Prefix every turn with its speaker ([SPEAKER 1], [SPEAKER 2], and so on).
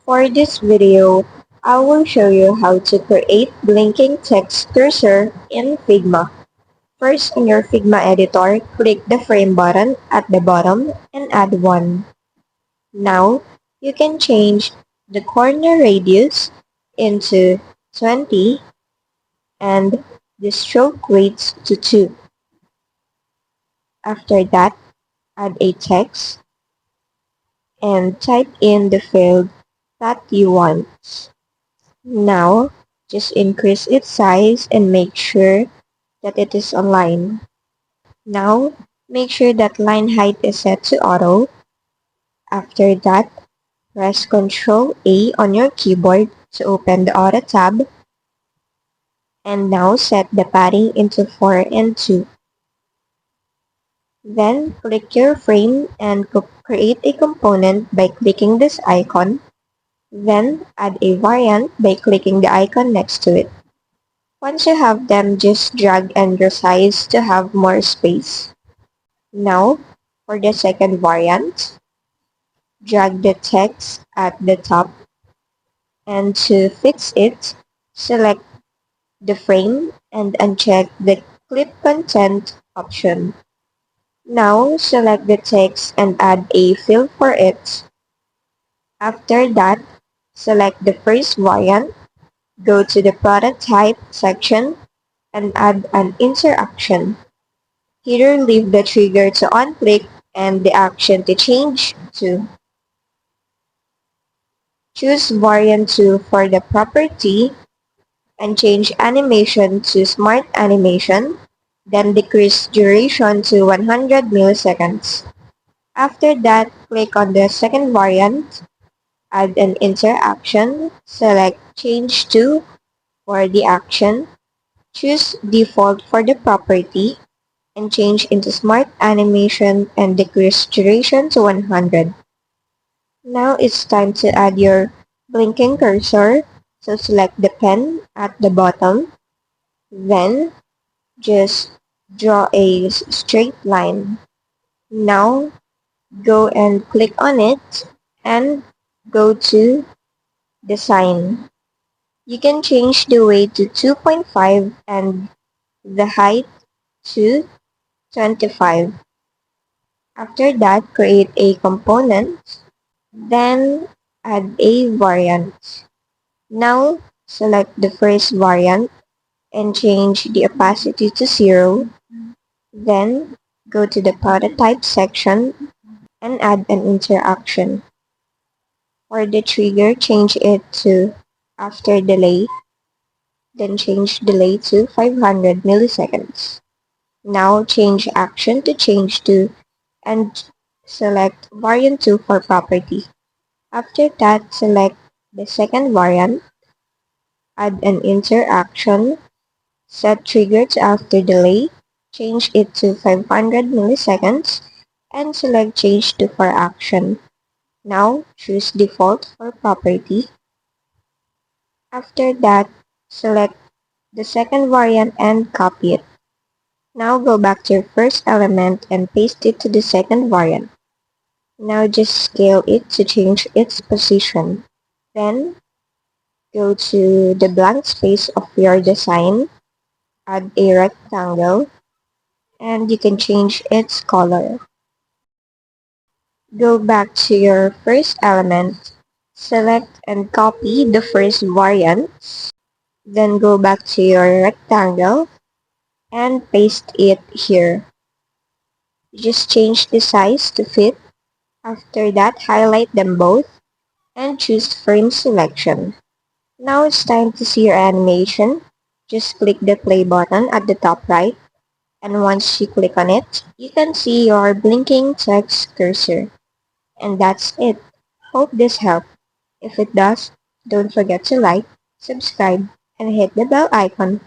[SPEAKER 1] For this video, I will show you how to create blinking text cursor in Figma. First, in your Figma editor, click the frame button at the bottom and add one. Now, you can change the corner radius into 20 and the stroke weights to 2. After that, add a text and type in the field that you want. Now, just increase its size and make sure that it is aligned. Now, make sure that line height is set to auto. After that, press Ctrl A on your keyboard to open the Auto tab. And now set the padding into 4 and 2. Then, click your frame and create a component by clicking this icon. Then, add a variant by clicking the icon next to it. Once you have them, just drag and resize to have more space. Now, for the second variant, drag the text at the top, and to fix it, select the frame and uncheck the Clip Content option. Now, select the text and add a fill for it. After that, select the first variant, go to the Prototype section, and add an interaction. Here, leave the trigger to on-click and the action to change to. Choose variant 2 for the property and change animation to Smart Animation, then decrease duration to 100 milliseconds. After that, click on the second variant, add an interaction, select Change to for the action, choose Default for the property, and change into Smart Animation and decrease duration to 100. Now it's time to add your blinking cursor. So select the pen at the bottom. Then just draw a straight line. Now go and click on it and go to Design. You can change the weight to 2.5 and the height to 25. After that, create a component. Then add a variant. Now select the first variant and change the opacity to 0. Then go to the prototype section and add an interaction. For the trigger, change it to after delay. Then change delay to 500 milliseconds. Now change action to change to and select variant 2 for property. After that, select the second variant, add an interaction, set trigger to after delay, change it to 500 milliseconds, and select change to for action. Now choose default for property. After that, select the second variant and copy it. Now go back to your first element and paste it to the second variant. Now just scale it to change its position. Then go to the blank space of your design, add a rectangle, and you can change its color. Go back to your first element, select and copy the first variant, then go back to your rectangle and paste it here. Just change the size to fit. After that, highlight them both and choose frame selection. Now it's time to see your animation. Just click the play button at the top right, and once you click on it, you can see your blinking text cursor. And that's it. Hope this helped. If it does, don't forget to like, subscribe, and hit the bell icon.